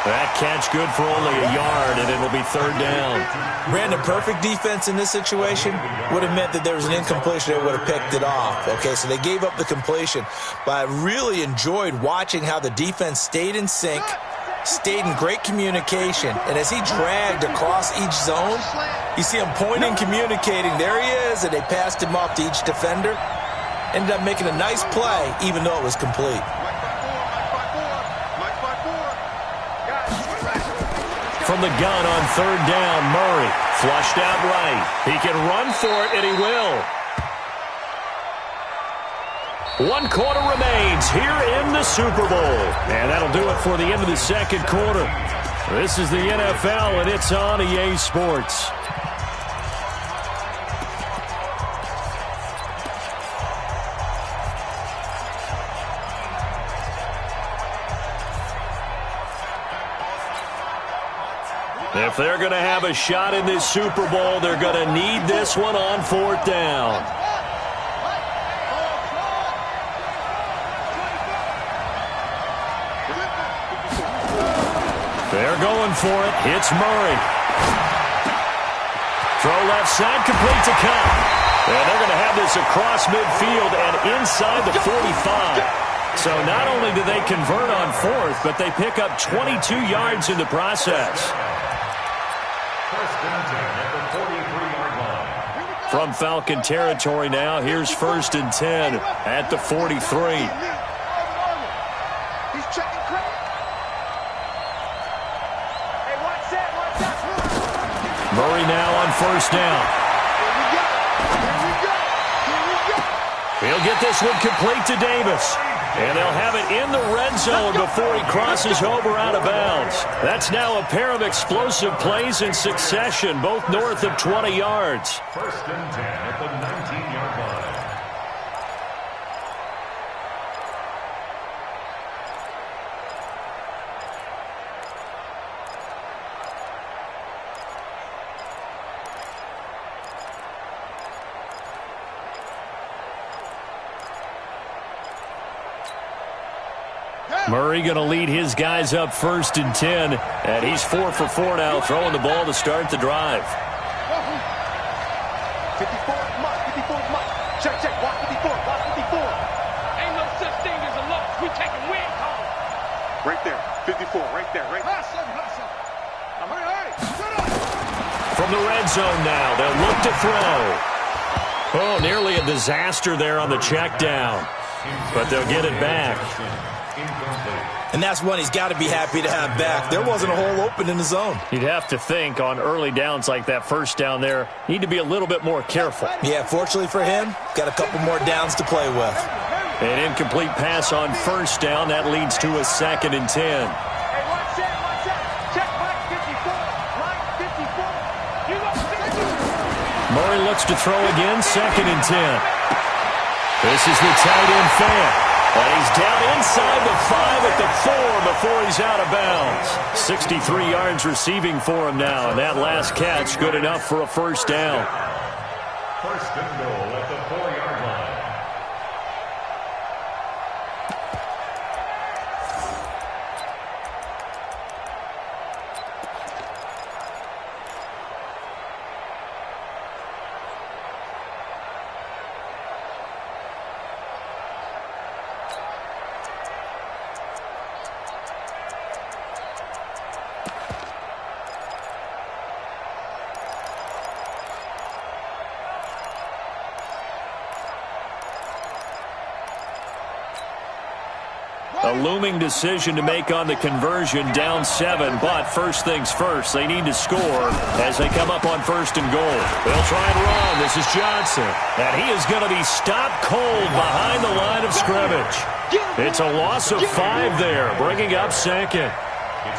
That catch good for only a yard, and it'll be 3rd down. Brandon, perfect defense in this situation would have meant that there was an incompletion. They would have picked it off. Okay, so they gave up the completion. But I really enjoyed watching how the defense stayed in sync, stayed in great communication. And as he dragged across each zone, you see him pointing, communicating. There he is, and they passed him off to each defender. Ended up making a nice play, even though it was complete. From the gun on 3rd down, Murray flushed out right. He can run for it, and he will. 1 quarter remains here in the Super Bowl. And that'll do it for the end of the 2nd quarter. This is the NFL, and it's on EA Sports. If they're going to have a shot in this Super Bowl, they're going to need this one on 4th down. They're going for it. Hits Murray. Throw left side, complete to Cup. And they're going to have this across midfield and inside the 45. So not only do they convert on 4th, but they pick up 22 yards in the process. First and 10 at the 43-yard line. From Falcon territory now, here's 1st and 10 at the 43. He's checking credit. Hey, watch that, watch that. Murray now on 1st down. Here we go. Here we go. Here we go. He'll get this one complete to Davis. And they'll have it in the red zone before he crosses over out of bounds. That's now a pair of explosive plays in succession, both north of 20 yards. First and 10 at the 19-yard line. Murray going to lead his guys up 1st and 10, and he's 4 for 4 now, throwing the ball to start the drive. 54, Mike, 54, Mike. Check, check, watch 54, watch 54. Ain't no such thing as a loss. We taking win home. Right there, 54, right there, right there. From the red zone now, they'll look to throw. Oh, nearly a disaster there on the check down, but they'll get it back. And that's one he's got to be happy to have back. There wasn't a hole open in the zone. You'd have to think on early downs like that 1st down there, need to be a little bit more careful. Yeah, fortunately for him, got a couple more downs to play with. An incomplete pass on 1st down. That leads to a 2nd and 10. Hey, watch that, watch that. Check, Mike, 54, Mike, 54. You go 50. Murray looks to throw again, 2nd and 10. This is the tight end Fant. And he's down inside the 5 at the 4 before he's out of bounds. 63 yards receiving for him now, and that last catch good enough for a 1st down. First and goal at the 4-yard line. A looming decision to make on the conversion, down 7, but first things first, they need to score as they come up on 1st and goal. They'll try and run. This is Johnson, and he is going to be stopped cold behind the line of scrimmage. It's a loss of 5 there, bringing up 2nd.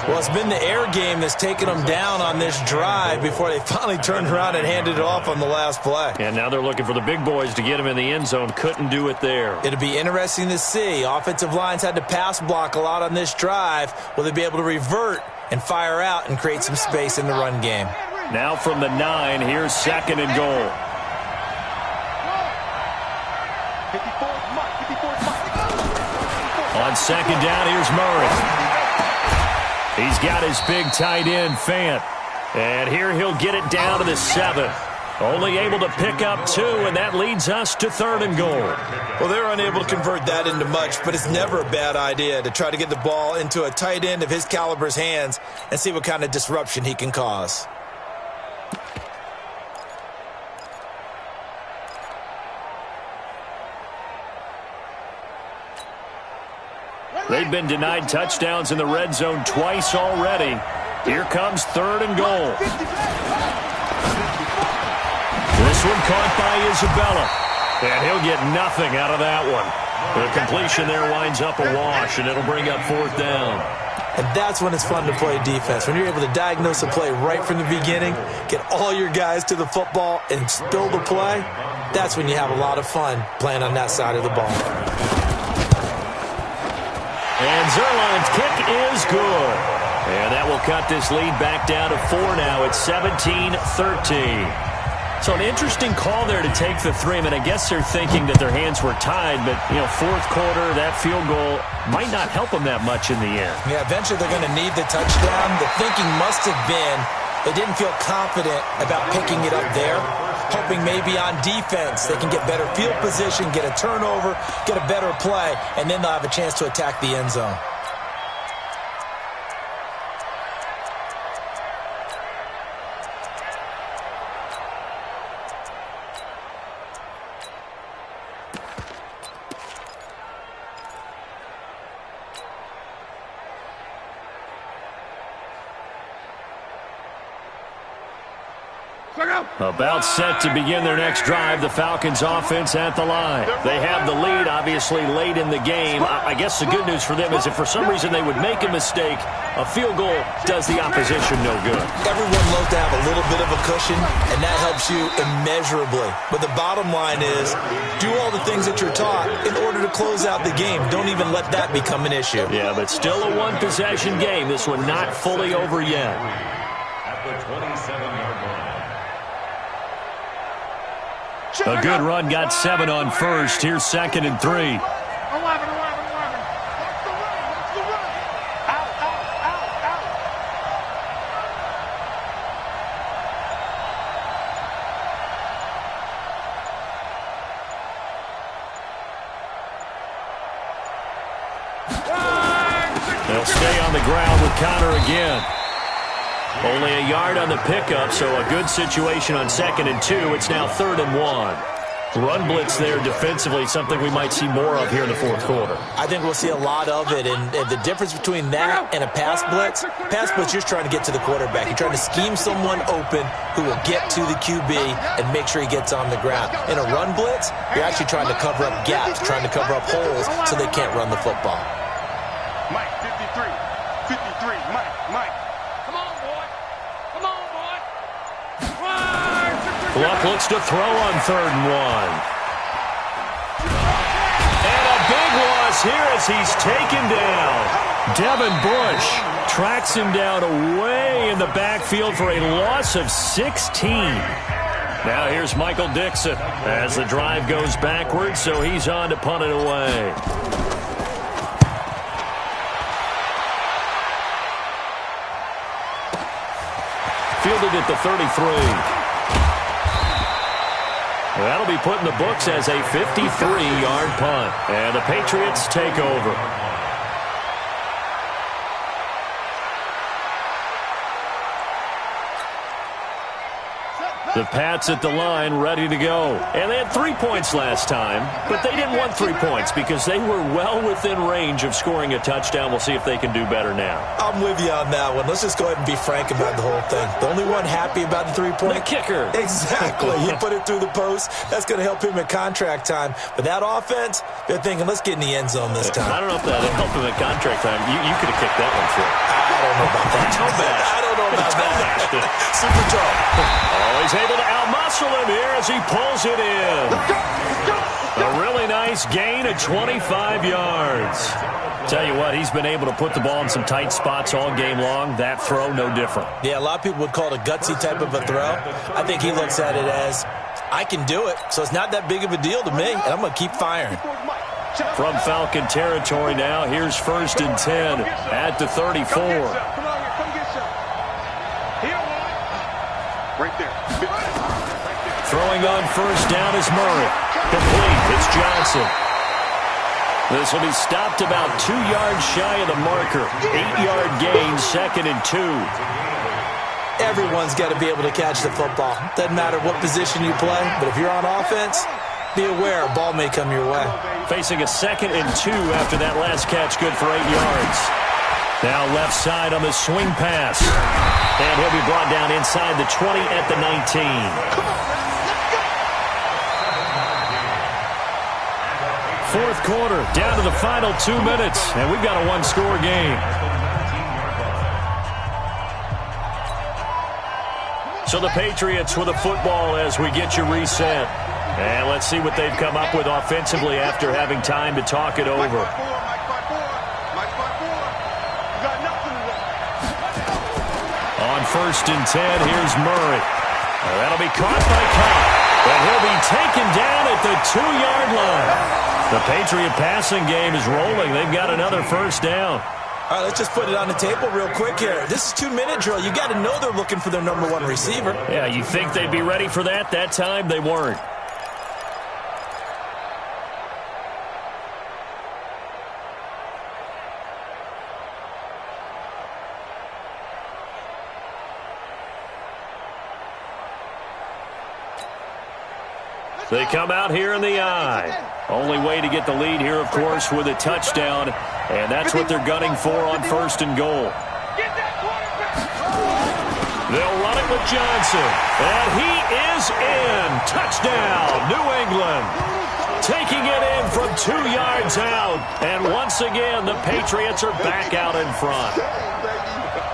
Well, it's been the air game that's taken them down on this drive before they finally turned around and handed it off on the last play. And now they're looking for the big boys to get him in the end zone. Couldn't do it there. It'll be interesting to see. Offensive lines had to pass block a lot on this drive. Will they be able to revert and fire out and create some space in the run game? Now from the 9, here's 2nd and goal. 54, Mike, 54, Mike. On 2nd down, here's Murray. He's got his big tight end, Fant. And here he'll get it down to the 7. Only able to pick up 2, and that leads us to 3rd and goal. Well, they're unable to convert that into much, but it's never a bad idea to try to get the ball into a tight end of his caliber's hands and see what kind of disruption he can cause. They've been denied touchdowns in the red zone twice already. Here comes 3rd and goal. This one caught by Isabella. And he'll get nothing out of that one. The completion there winds up a wash, and it'll bring up 4th down. And that's when it's fun to play defense. When you're able to diagnose a play right from the beginning, get all your guys to the football, and spill the play, that's when you have a lot of fun playing on that side of the ball. And Zerline's kick is good. And that will cut this lead back down to 4 now. It's 17-13. So an interesting call there to take the 3. I mean, I guess they're thinking that their hands were tied, but, fourth quarter, that field goal might not help them that much in the end. Yeah, eventually they're going to need the touchdown. The thinking must have been they didn't feel confident about picking it up there, hoping maybe on defense they can get better field position, get a turnover, get a better play, and then they'll have a chance to attack the end zone. About set to begin their next drive, the Falcons offense at the line. They have the lead, obviously, late in the game. I guess the good news for them is if for some reason they would make a mistake, a field goal does the opposition no good. Everyone loves to have a little bit of a cushion, and that helps you immeasurably. But the bottom line is, do all the things that you're taught in order to close out the game. Don't even let that become an issue. Yeah, but still a one-possession game. This one not fully over yet. At the 27-yard line. A good run, got 7 on first. Here's 2nd and 3. 11. Watch the run. Out. They'll stay on the ground with Connor again. Only a yard on the pickup, so a good situation on 2nd and 2. It's now 3rd and 1. Run blitz there defensively, something we might see more of here in the fourth quarter. I think we'll see a lot of it, and the difference between that and a pass blitz, you're just trying to get to the quarterback. You're trying to scheme someone open who will get to the QB and make sure he gets on the ground. In a run blitz, you're actually trying to cover up gaps, trying to cover up holes so they can't run the football. Mike, 53, Mike. Luck looks to throw on 3rd and 1. And a big loss here as he's taken down. Devin Bush tracks him down away in the backfield for a loss of 16. Now here's Michael Dixon as the drive goes backwards, so he's on to punt it away. Fielded at the 33. That'll be put in the books as a 53-yard punt. And the Patriots take over. The Pats at the line ready to go. And they had 3 points last time, but they didn't want 3 points because they were well within range of scoring a touchdown. We'll see if they can do better now. I'm with you on that one. Let's just go ahead and be frank about the whole thing. The only one happy about the 3-point? The kicker. Exactly. He put it through the post. That's going to help him at contract time. But that offense, they're thinking, let's get in the end zone this time. I don't know if that helped him at contract time. You could have kicked that one through. I don't know about that. I don't know about that. Super toe. Oh, he's able to outmuscle him here as he pulls it in. A really nice gain of 25 yards. Tell you what, he's been able to put the ball in some tight spots all game long. That throw, no different. Yeah, a lot of people would call it a gutsy type of a throw. I think he looks at it as, I can do it, so it's not that big of a deal to me, and I'm going to keep firing. From Falcon territory now, here's 1st and 10 at the 34. Come on here, come get some. Here, right there. Throwing on 1st down is Murray. Complete. It's Johnson. This will be stopped about 2 yards shy of the marker. 8-yard gain, 2nd and 2. Everyone's got to be able to catch the football. Doesn't matter what position you play, but if you're on offense, be aware a ball may come your way. Facing a 2nd and 2 after that last catch, good for 8 yards. Now left side on the swing pass. And he'll be brought down inside the 20 at the 19. Fourth quarter, down to the final 2 minutes, and we've got a one-score game. So the Patriots with a football as we get you reset. And let's see what they've come up with offensively after having time to talk it over. first and 10. Here's Murray. That'll be caught by Cobb. And he'll be taken down at the 2-yard line. The Patriot passing game is rolling. They've got another first down. All right, let's just put it on the table real quick here. This is 2-minute drill. You got to know they're looking for their number 1 receiver. Yeah, you think they'd be ready for that? That time they weren't. They come out here in the I. Only way to get the lead here, of course, with a touchdown. And that's what they're gunning for on first and goal. They'll run it with Johnson. And he is in. Touchdown, New England. Taking it in from 2 yards out. And once again, the Patriots are back out in front.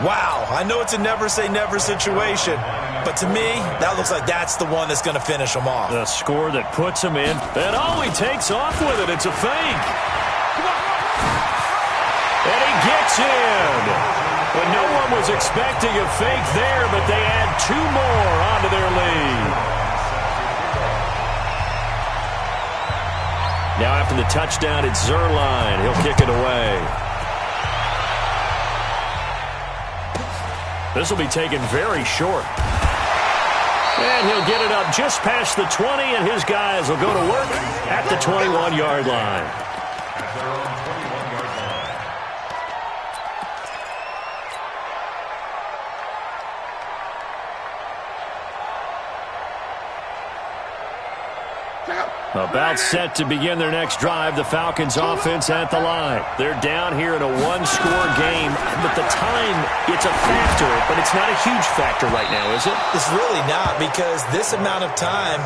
Wow, I know it's a never-say-never situation, but to me, that looks like that's the one that's going to finish them off. The score that puts them in, and oh, he takes off with it. It's a fake. And he gets in. But no one was expecting a fake there, but they add 2 more onto their lead. Now after the touchdown, it's Zuerlein. He'll kick it away. This will be taken very short. And he'll get it up just past the 20, and his guys will go to work at the 21-yard line. At their own 21-yard line. About set to begin their next drive, the Falcons offense at the line. They're down here in a 1-score game, but the time, it's a factor, but it's not a huge factor right now, is it? It's really not, because this amount of time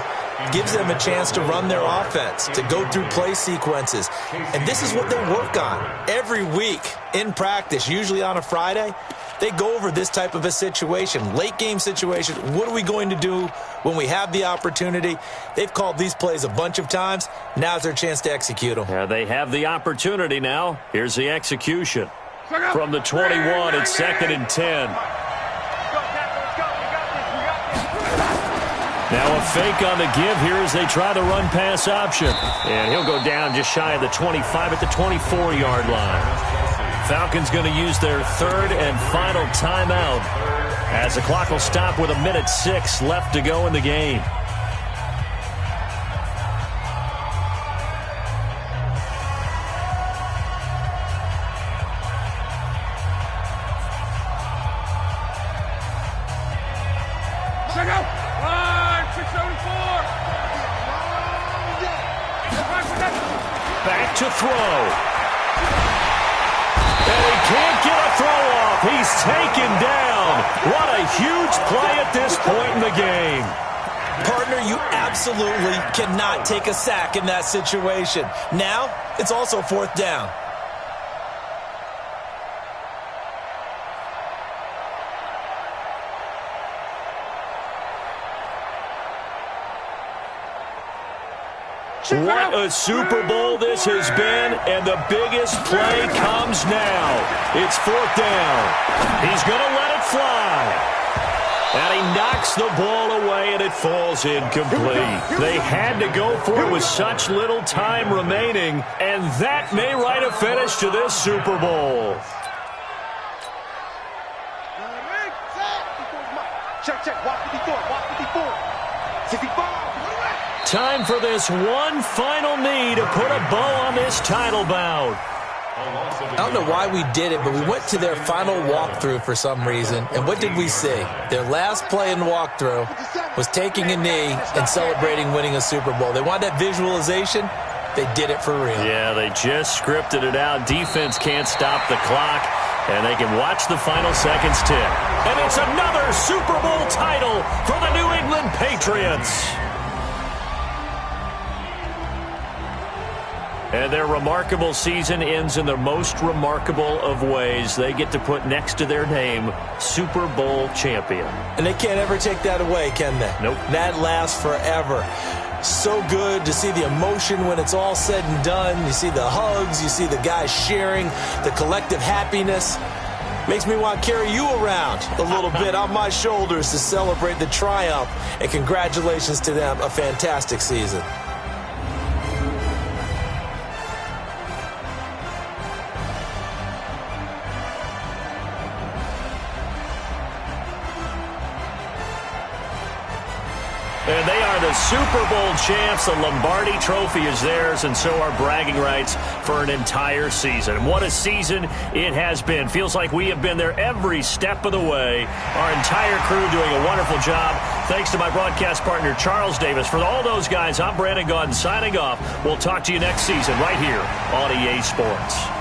gives them a chance to run their offense, to go through play sequences. And this is what they work on every week in practice, usually on a Friday. They go over this type of a situation, late game situation. What are we going to do when we have the opportunity? They've called these plays a bunch of times. Now's their chance to execute them. Yeah, they have the opportunity now. Here's the execution. From the 21, it's 2nd and 10. Now a fake on the give here as they try the run-pass option. And he'll go down just shy of the 25 at the 24-yard line. Falcons going to use their 3rd and final timeout as the clock will stop with 1:06 left to go in the game. Back to throw. And he can't get a throw off. He's taken down. What a huge play at this point in the game. Partner, you absolutely cannot take a sack in that situation. Now, it's also 4th down. What a Super Bowl this has been, and the biggest play comes now. It's 4th down. He's going to let it fly. And he knocks the ball away, and it falls incomplete. They had to go for it with such little time remaining, and that may write a finish to this Super Bowl. Check. Watch 54. Time for this one final knee to put a bow on this title bout. I don't know why we did it, but we went to their final walkthrough for some reason. And what did we see? Their last play in the walkthrough was taking a knee and celebrating winning a Super Bowl. They wanted that visualization. They did it for real. Yeah, they just scripted it out. Defense can't stop the clock, and they can watch the final seconds tick. And it's another Super Bowl title for the New England Patriots. And their remarkable season ends in the most remarkable of ways. They get to put next to their name, Super Bowl champion. And they can't ever take that away, can they? Nope. That lasts forever. So good to see the emotion when it's all said and done. You see the hugs. You see the guys sharing, the collective happiness. Makes me want to carry you around a little bit on my shoulders to celebrate the triumph. And congratulations to them. A fantastic season. And they are the Super Bowl champs. The Lombardi Trophy is theirs, and so are bragging rights for an entire season. And what a season it has been. Feels like we have been there every step of the way. Our entire crew doing a wonderful job. Thanks to my broadcast partner, Charles Davis. For all those guys, I'm Brandon Gaudin signing off. We'll talk to you next season right here on EA Sports.